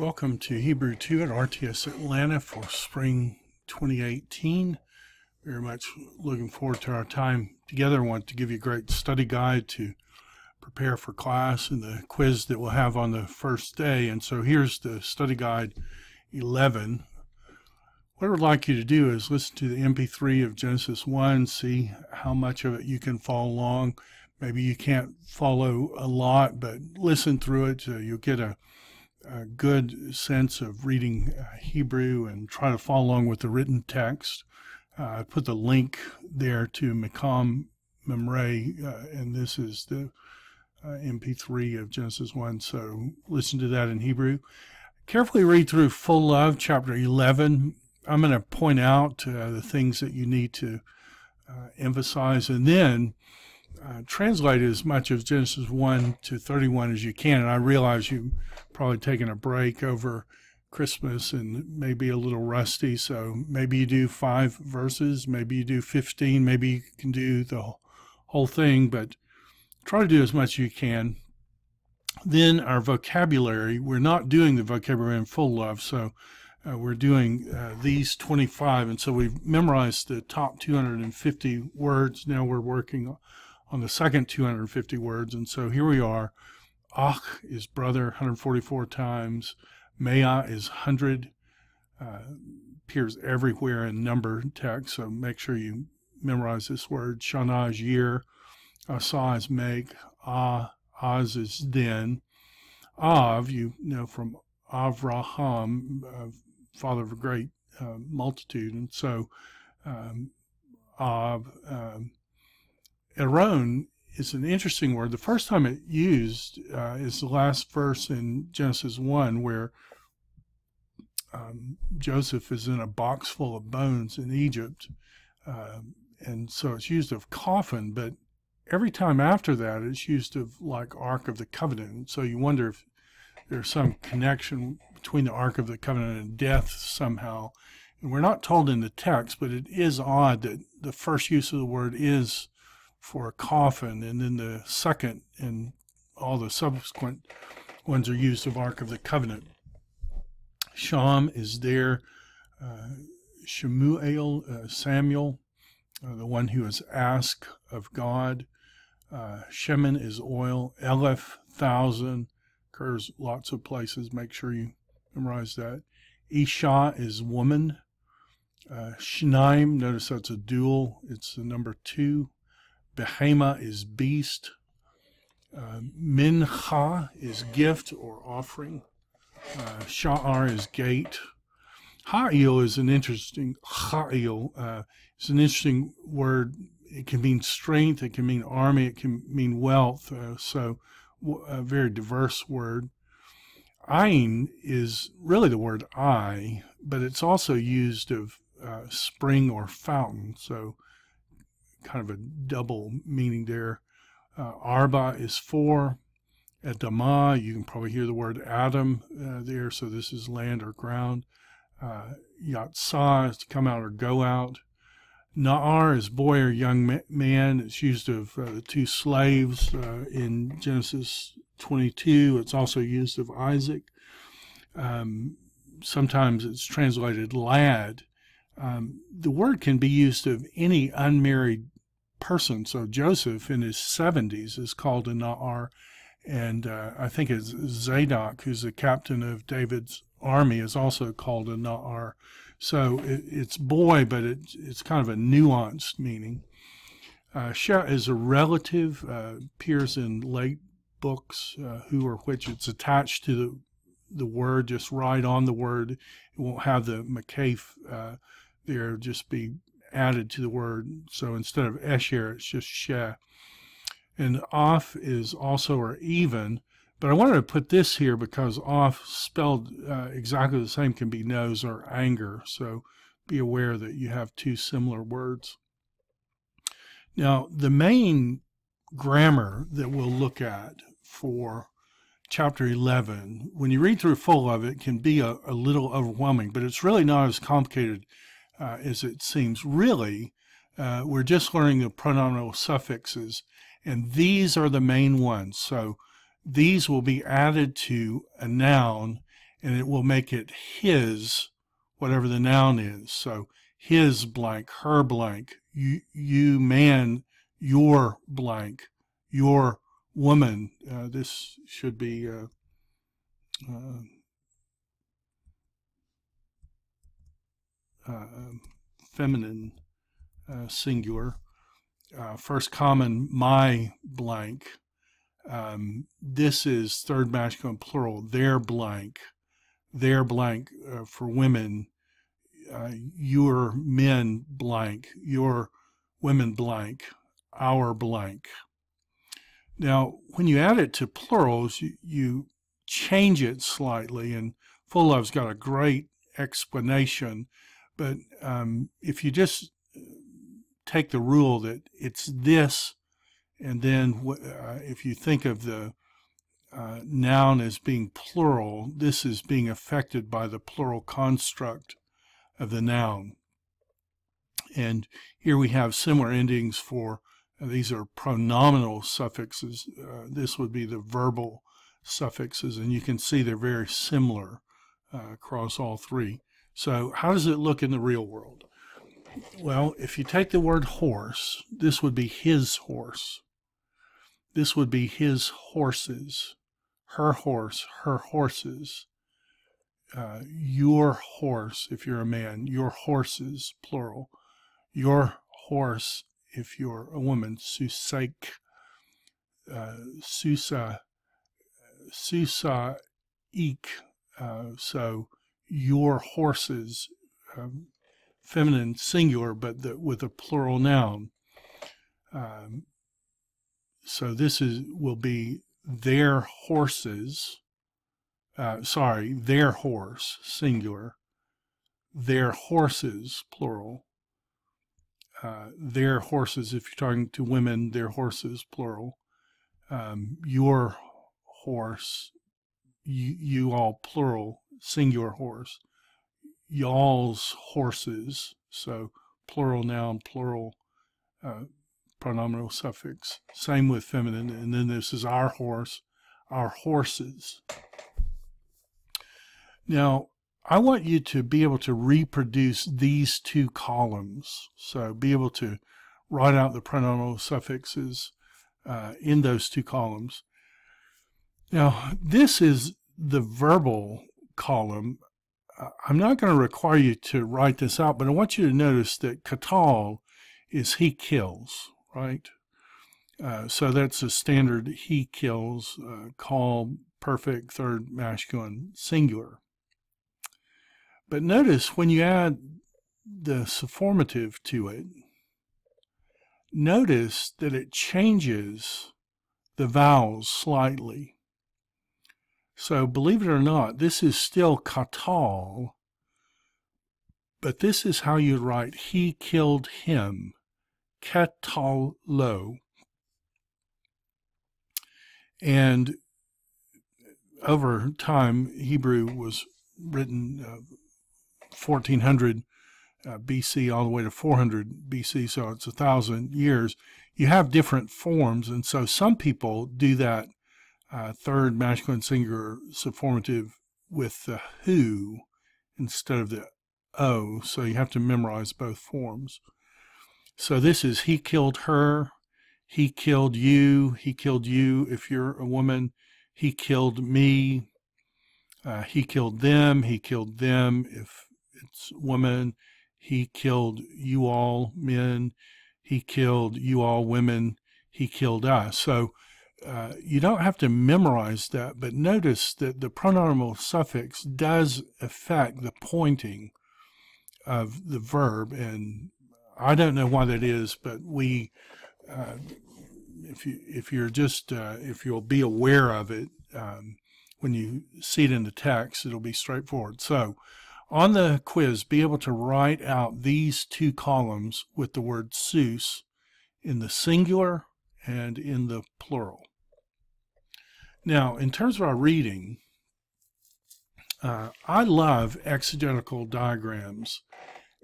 Welcome to Hebrew 2 at RTS Atlanta for spring 2018. Very much looking forward to our time together. I want to give you a great study guide to prepare for class and the quiz that we'll have on the first day. And so here's the study guide 11. What I would like you to do is listen to the MP3 of Genesis 1, see how much of it you can follow along. Maybe you can't follow a lot, but listen through it. You'll get a good sense of reading Hebrew and try to follow along with the written text. I put the link there to Mekam Memre, and this is the MP3 of Genesis 1, so listen to that in Hebrew. Carefully read through Full Love, chapter 11. I'm going to point out the things that you need to emphasize, and then translate as much of Genesis 1 to 31 as you can. And I realize you've probably taken a break over Christmas and maybe a little rusty, so maybe you do 5 verses, maybe you do 15, maybe you can do the whole thing, but try to do as much as you can. Then our vocabulary, we're not doing the vocabulary in Full Love, so we're doing these 25, and so we've memorized the top 250 words. Now we're working on the second 250 words, and so here we are. Ach is brother 144 times. Mea is 100. Appears everywhere in number text, so make sure you memorize this word. Shana is year. Asa is make. Az is then. Av, you know from Avraham, father of a great multitude, and so Av. Aaron is an interesting word. The first time it used is the last verse in Genesis 1, where Joseph is in a box full of bones in Egypt. And so it's used of coffin, but every time after that it's used of like Ark of the Covenant. And so you wonder if there's some connection between the Ark of the Covenant and death somehow. And we're not told in the text, but it is odd that the first use of the word is for a coffin, and then the second and all the subsequent ones are used of Ark of the Covenant. Sham is there. Shemuel, Samuel, the one who is asked of God. Shemin is oil. Eleph, 1,000, occurs lots of places. Make sure you memorize that. Isha is woman. Shnaim, notice that's a dual. It's the number 2. Behema is beast. Mincha is gift or offering. Sha'ar is gate. Ha'il is an interesting it's an interesting word. It can mean strength, it can mean army, it can mean wealth. So a very diverse word. Ain is really the word eye, but it's also used of spring or fountain. So kind of a double meaning there. Arba is 4. Adamah, you can probably hear the word Adam there, so this is land or ground. Yatsah is to come out or go out. Na'ar is boy or young man. It's used of the 2 slaves in Genesis 22. It's also used of Isaac. Sometimes it's translated lad. The word can be used of any unmarried person. So Joseph in his 70s is called a Na'ar, and I think it's Zadok, who's the captain of David's army, is also called a Na'ar. So it's boy, but it's kind of a nuanced meaning. Sheh is a relative, appears in late books, who or which. It's attached to the word, just right on the word. It won't have the makaf there, just be added to the word. So instead of Esher, it's just Sheh. And Off is also or even, but I wanted to put this here because Off, spelled exactly the same, can be nose or anger. So be aware that you have 2 similar words. Now, the main grammar that we'll look at for chapter 11, when you read through Full Love, it can be a little overwhelming, but it's really not as complicated as it seems. Really, we're just learning the pronominal suffixes, and these are the main ones. So these will be added to a noun, and it will make it his, whatever the noun is. So his blank, her blank, you man, your blank, your woman. This should be feminine singular. First common, my blank. This is third masculine plural, their blank for women, your men blank, your women blank, our blank. Now, when you add it to plurals, you change it slightly, and Full Love's got a great explanation, but if you just take the rule that it's this, and then if you think of the noun as being plural, this is being affected by the plural construct of the noun. And here we have similar endings for, these are pronominal suffixes. This would be the verbal suffixes, and you can see they're very similar across all three. So how does it look in the real world? Well, if you take the word horse, this would be his horse. This would be his horses, her horse, her horses. Your horse, if you're a man, your horses, plural. Your horse, if you're a woman, susaik, susaik. So your horses, feminine singular, but with a plural noun. So this will be their horses, their horse, singular, their horses, plural, their horses, if you're talking to women, their horses, plural, your horse, you all, plural, singular horse, y'all's horses, so plural noun, plural pronominal suffix. Same with feminine, and then this is our horse, our horses. Now, I want you to be able to reproduce these two columns, so be able to write out the pronominal suffixes in those two columns. Now, this is the verbal column. I'm not going to require you to write this out, but I want you to notice that katal is he kills, right? So that's a standard he kills, call, perfect, third masculine, singular. But notice when you add the sufformative to it, notice that it changes the vowels slightly. So believe it or not, this is still katal, but this is how you write he killed him, katalo. And over time, Hebrew was written 1400 BC all the way to 400 BC, so it's 1,000 years. You have different forms, and so some people do that third masculine singular sufformative with the who instead of the o, so you have to memorize both forms. So this is he killed her, he killed you if you're a woman, he killed me, he killed them if it's woman, he killed you all men, he killed you all women, he killed us. So you don't have to memorize that, but notice that the pronominal suffix does affect the pointing of the verb, and I don't know why that is, but we, if you'll be aware of it when you see it in the text, it'll be straightforward. So on the quiz, be able to write out these two columns with the word sus in the singular and in the plural. Now, in terms of our reading, I love exegetical diagrams.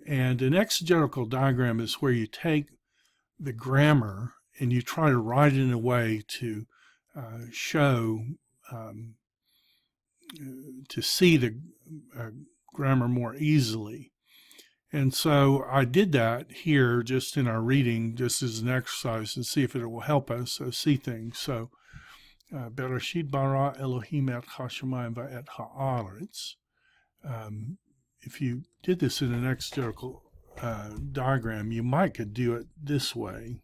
And an exegetical diagram is where you take the grammar and you try to write it in a way to show, to see the grammar more easily. And so I did that here just in our reading, just as an exercise to see if it will help us see things. So, Bereshit bara Elohim et hashamayim va'et ha'aretz. If you did this in an exegetical diagram, you might could do it this way.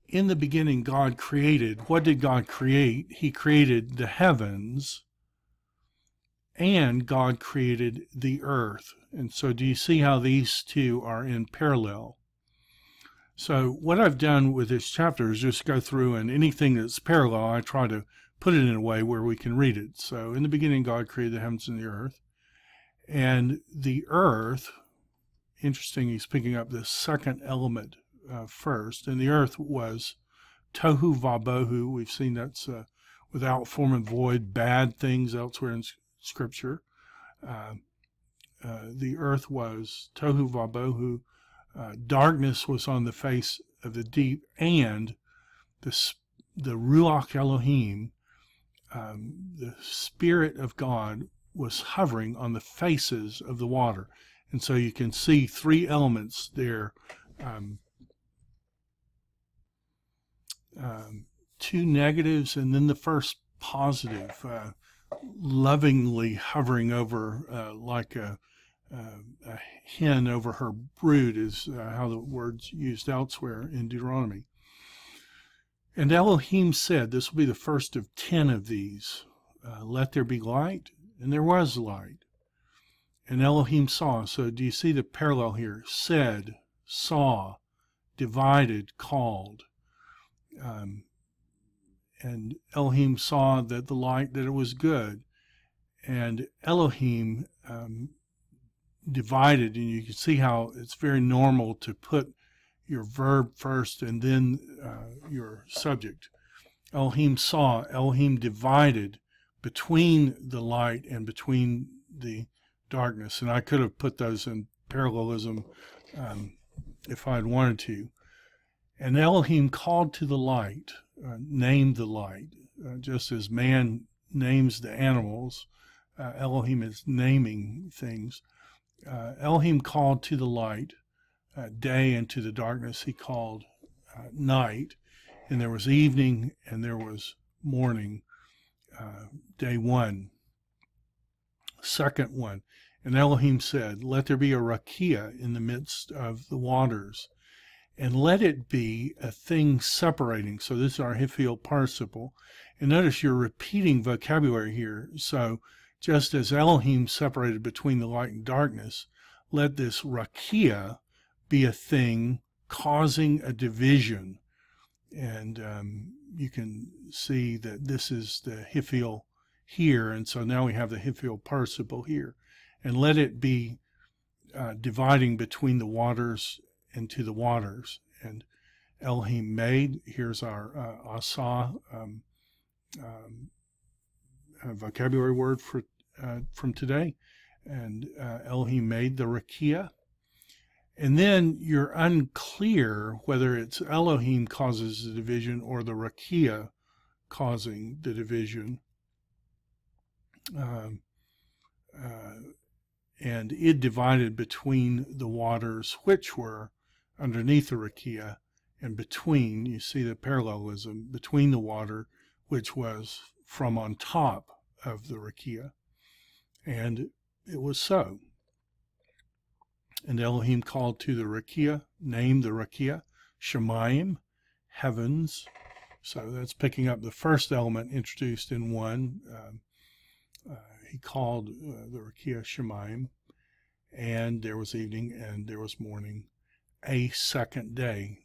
In the beginning, God created. What did God create? He created the heavens, and God created the earth. And so do you see how these two are in parallel? So what I've done with this chapter is just go through, and anything that's parallel, I try to put it in a way where we can read it. So in the beginning, God created the heavens and the earth. And the earth, interesting, he's picking up the second element first, and the earth was tohu vabohu. We've seen that's without form and void, bad things elsewhere in Scripture. The earth was tohu vabohu. Darkness was on the face of the deep, and the Ruach Elohim, the Spirit of God, was hovering on the faces of the water. And so you can see three elements there. Two negatives and then the first positive, lovingly hovering over like a hen over her brood is how the word's used elsewhere in Deuteronomy. And Elohim said, this will be the first of 10 of these, let there be light, and there was light. And Elohim saw. So do you see the parallel here? Said, saw, divided, called. And Elohim saw that the light, that it was good. And Elohim divided, and you can see how it's very normal to put your verb first and then your subject. Elohim saw, Elohim divided between the light and between the darkness. And I could have put those in parallelism if I'd wanted to. And Elohim called to the light, named the light, just as man names the animals. Elohim is naming things. Elohim called to the light day, and to the darkness he called night. And there was evening and there was morning, day one. Second one, and Elohim said, let there be a rakia in the midst of the waters, and let it be a thing separating. So this is our hiphil participle. And notice you're repeating vocabulary here. So just as Elohim separated between the light and darkness, let this rakia be a thing causing a division. And you can see that this is the hiphil here. And so now we have the hiphil participle here. And let it be dividing between the waters and to the waters. And Elohim made, here's our asa vocabulary word for from today. And Elohim made the rakia. And then you're unclear whether it's Elohim causes the division or the rakia causing the division. And it divided between the waters which were underneath the rakia, and between, you see the parallelism, between the water which was from on top of the rakia. And it was so. And Elohim called to the rakia, named the rakia, Shemayim, heavens. So that's picking up the first element introduced in one. He called the rakia Shemayim, and there was evening and there was morning, a second day.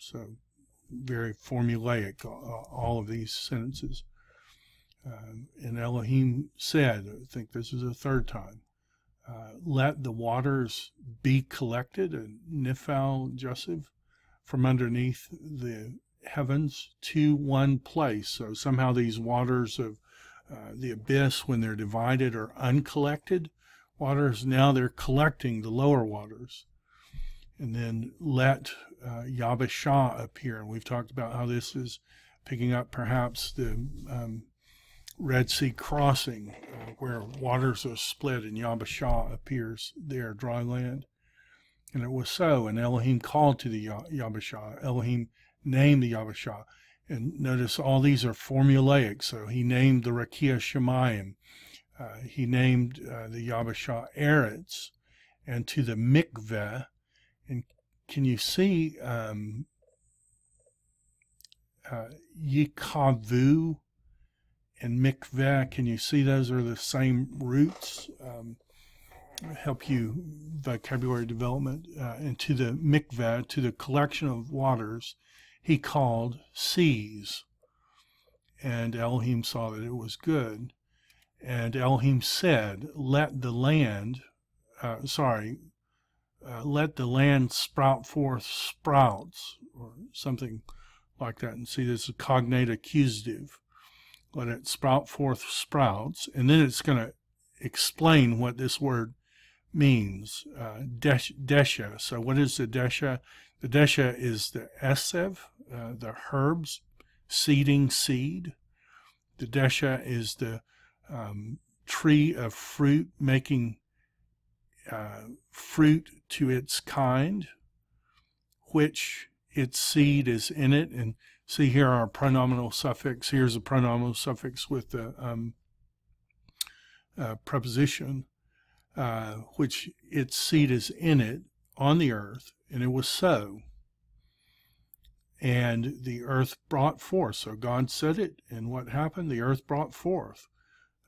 So very formulaic, all of these sentences. And Elohim said, I think this is the third time, let the waters be collected, and Nifal Joseph, from underneath the heavens to one place. So somehow these waters of the abyss, when they're divided, are uncollected waters. Now they're collecting the lower waters. And then let Yabashah appear. And we've talked about how this is picking up perhaps the Red Sea crossing, where waters are split and Yabashah appears there, dry land. And it was so. And Elohim called to the Yabashah. Elohim named the Yabashah. And notice all these are formulaic. So he named the Rakia Shemayim. He named the Yabashah Eretz. And to the Mikveh. And can you see Yikavu and Mikveh? Can you see those are the same roots? Help you vocabulary development. And to the Mikveh, to the collection of waters, he called seas. And Elohim saw that it was good. And Elohim said, let the land sprout forth sprouts, or something like that. And see, this is cognate accusative. Let it sprout forth sprouts. And then it's going to explain what this word means. Desha. So what is the desha? The desha is the esev, the herbs, seeding seed. The desha is the tree of fruit, making fruit to its kind, which its seed is in it. And see here our pronominal suffix. Here's a pronominal suffix with the preposition, which its seed is in it on the earth. And it was so. And the earth brought forth. So God said it, and what happened? The earth brought forth.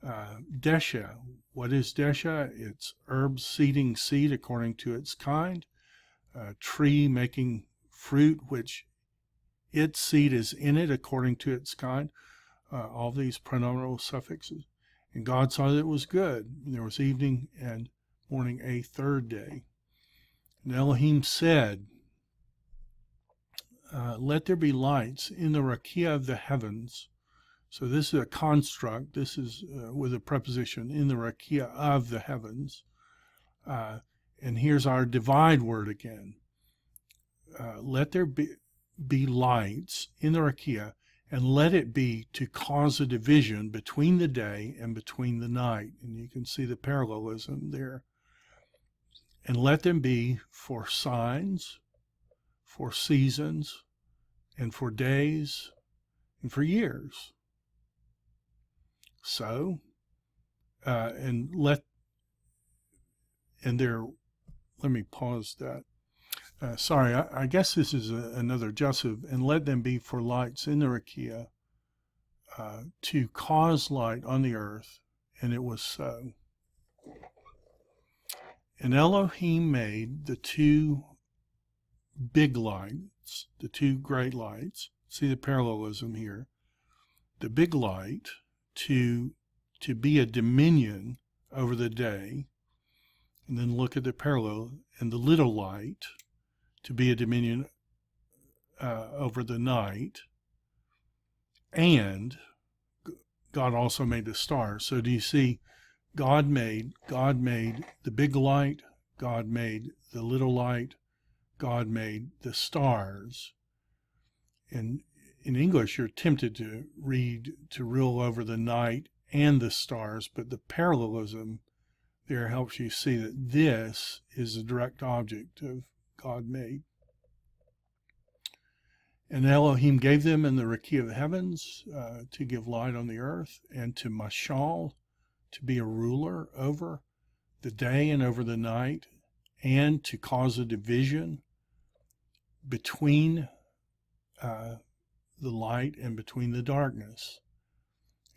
Desha. What is desha? It's herbs seeding seed according to its kind. Tree making fruit, which its seed is in it according to its kind. All these pronominal suffixes. And God saw that it was good. And there was evening and morning, a third day. And Elohim said, let there be lights in the rakia of the heavens. So this is a construct. This is with a preposition, in the rakia of the heavens. And here's our divide word again. Let there be lights in the rakia, and let it be to cause a division between the day and between the night. And you can see the parallelism there. And let them be for signs, for seasons, and for days, and for years. So, let me pause that. Sorry, I guess this is another Joseph. And let them be for lights in the rakia, to cause light on the earth. And it was so. And Elohim made the two big lights, the two great lights. See the parallelism here. The big light to be a dominion over the day. And then look at the parallel. And the little light to be a dominion over the night. And God also made the stars. So do you see, God made the big light, God made the little light, God made the stars. And in English, you're tempted to read to rule over the night and the stars, but the parallelism there helps you see that this is a direct object of God made. And Elohim gave them in the rakia of the heavens to give light on the earth, and to Mashal, to be a ruler over the day and over the night, and to cause a division between the light and between the darkness.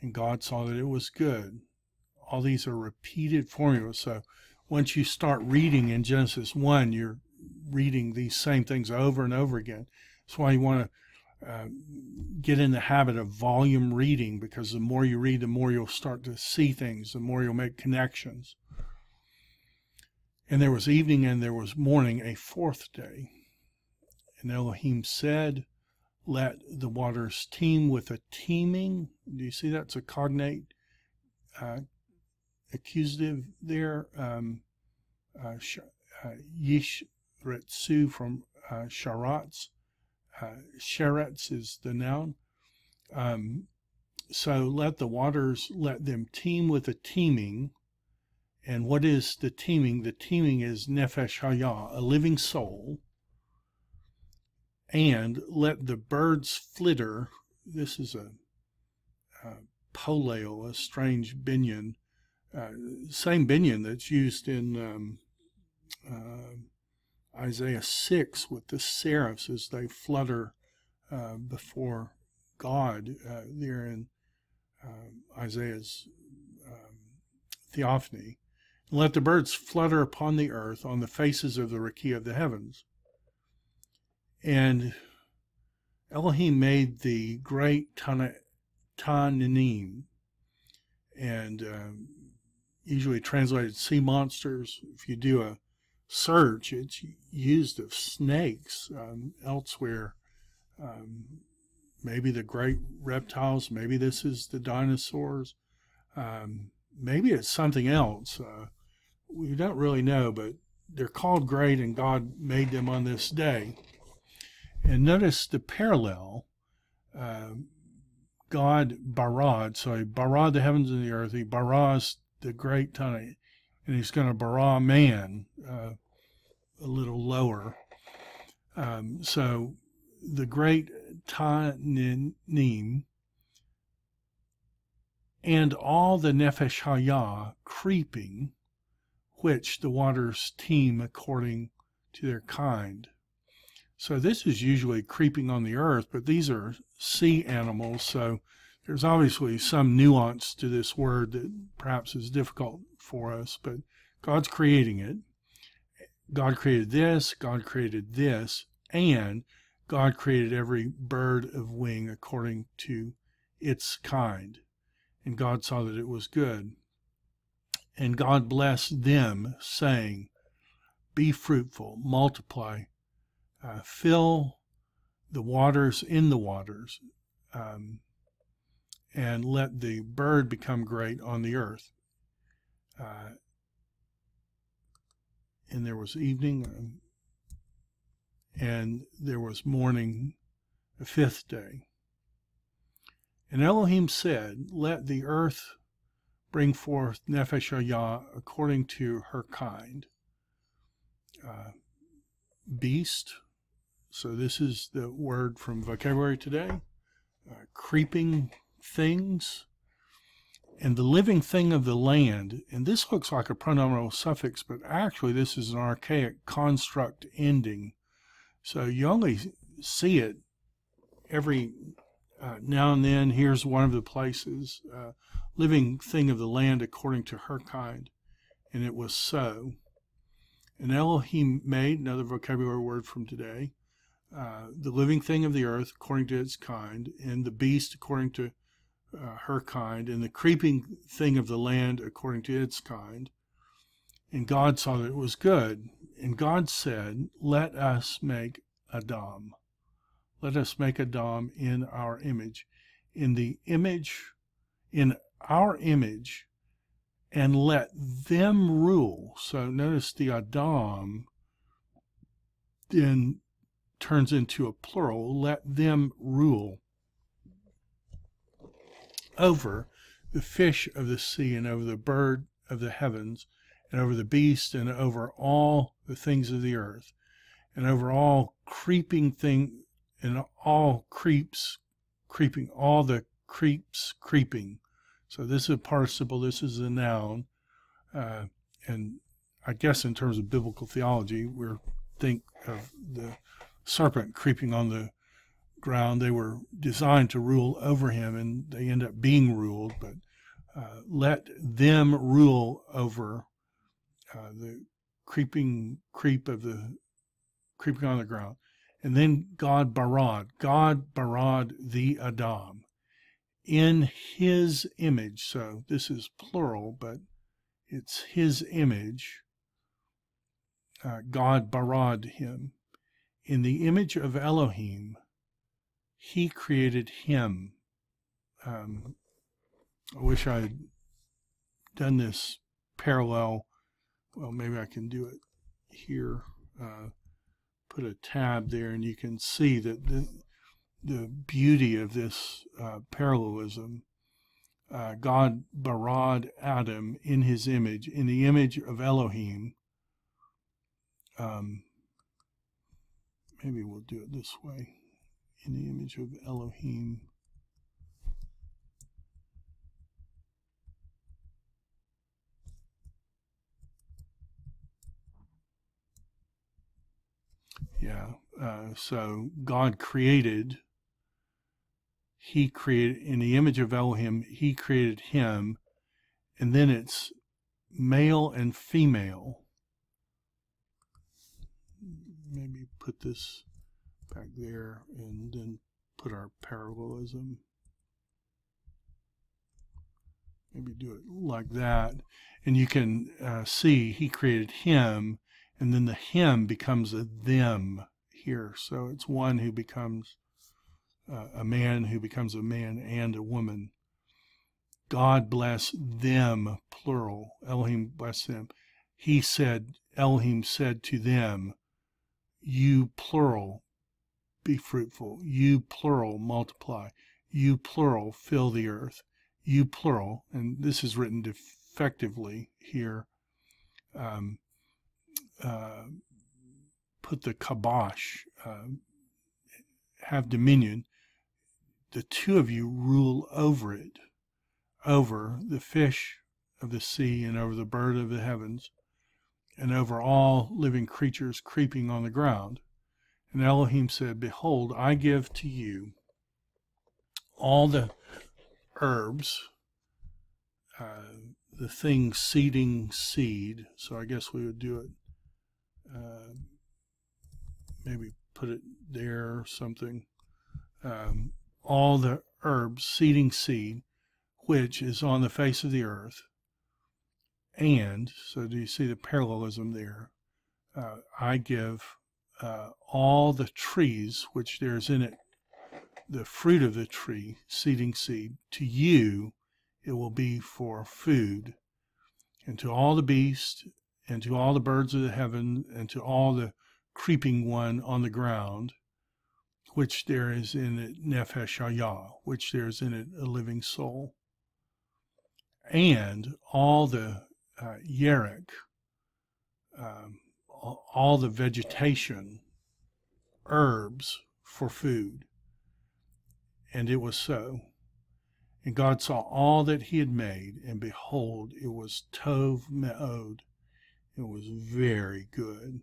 And God saw that it was good. All these are repeated formulas. So once you start reading in Genesis 1, you're reading these same things over and over again. That's why you want to get in the habit of volume reading, because the more you read, the more you'll start to see things, the more you'll make connections. And there was evening and there was morning, a fourth day. And Elohim said, let the waters teem with a teeming. Do you see that's a cognate accusative there? Retsu from Sharatz. Sheretz is the noun. So let the waters, let them teem with a teeming. And what is the teeming? The teeming is Nefesh Hayah, a living soul. And let the birds flitter. This is a poleo, a strange binyan. Same binyan that's used in Isaiah 6 with the seraphs as they flutter before God there in Isaiah's theophany. Let the birds flutter upon the earth on the faces of the rakia of the heavens. And Elohim made the great Tananim, and usually translated sea monsters. If you do a search, it's used of snakes elsewhere. Maybe the great reptiles, maybe this is the dinosaurs, maybe it's something else. We don't really know, but they're called great, and God made them on this day. And notice the parallel. God barad, so he barad the heavens and the earth. He baras the great Tana, and he's going to bara man a little lower. So the great Tananim and all the Nefesh Hayah creeping, which the waters teem according to their kind. So this is usually creeping on the earth, but these are sea animals, so there's obviously some nuance to this word that perhaps is difficult for us, but God's creating it. God created this, God created this, and God created every bird of wing according to its kind. And God saw that it was good. And God blessed them, saying, be fruitful, multiply, fill the waters in the waters, and let the bird become great on the earth. And there was evening, and there was morning, the fifth day. And Elohim said, let the earth bring forth Nefesh Hayah according to her kind. Beast, so this is the word from vocabulary today. Creeping things. And the living thing of the land, and this looks like a pronominal suffix, but actually this is an archaic construct ending. So you only see it every now and then. Here's one of the places, living thing of the land according to her kind. And it was so. And Elohim made, another vocabulary word from today, the living thing of the earth according to its kind, and the beast according to her kind, and the creeping thing of the land according to its kind. And God saw that it was good. And God said, let us make Adam. Let us make Adam in our image. In the image, in our image, and let them rule. So notice the Adam then turns into a plural. Let them rule over the fish of the sea, and over the bird of the heavens, and over the beast, and over all the things of the earth, and over all creeping thing, and all creeps creeping, all the creeps creeping. So this is a participle, this is a noun, and I guess in terms of biblical theology, we think of the serpent creeping on the ground. They were designed to rule over him, and they end up being ruled, but let them rule over the creep of the creeping on the ground. And then God barad the Adam in his image. So this is plural, but it's his image. God barad him. In the image of Elohim, he created him. I wish I had done this parallel. Well, maybe I can do it here. put a tab there, and you can see that the beauty of this parallelism. God barad Adam in his image, in the image of Elohim. Maybe we'll do it this way. In the image of Elohim. Yeah, so God created, he created, in the image of Elohim, he created him, and then it's male and female. Maybe put this back there and then put our parallelism. Maybe do it like that. And you can see he created him, and then the him becomes a them here. So it's one who becomes a man who becomes a man and a woman. God bless them, plural. Elohim bless them. He said, Elohim said to them, you plural, be fruitful. You plural, multiply. You plural, fill the earth. You plural, and this is written defectively here. Put the kabosh, have dominion. The two of you rule over it, over the fish of the sea and over the bird of the heavens, and over all living creatures creeping on the ground. And Elohim said, behold, I give to you all the herbs, the things seeding seed. So I guess we would do it, maybe put it there or something. All the herbs seeding seed, which is on the face of the earth. And, so do you see the parallelism there? I give all the trees, which there's in it, the fruit of the tree, seeding seed, to you it will be for food, and to all the beasts, and to all the birds of the heaven, and to all the creeping one on the ground, which there is in it nefesh hayah, which there is in it a living soul, and all the yerek, all the vegetation, herbs for food. And it was so. And God saw all that he had made, and behold, it was tov me'od. It was very good.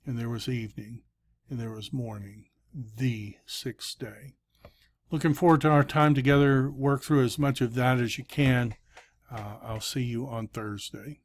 And there was evening, and there was morning, the sixth day. Looking forward to our time together. Work through as much of that as you can. I'll see you on Thursday.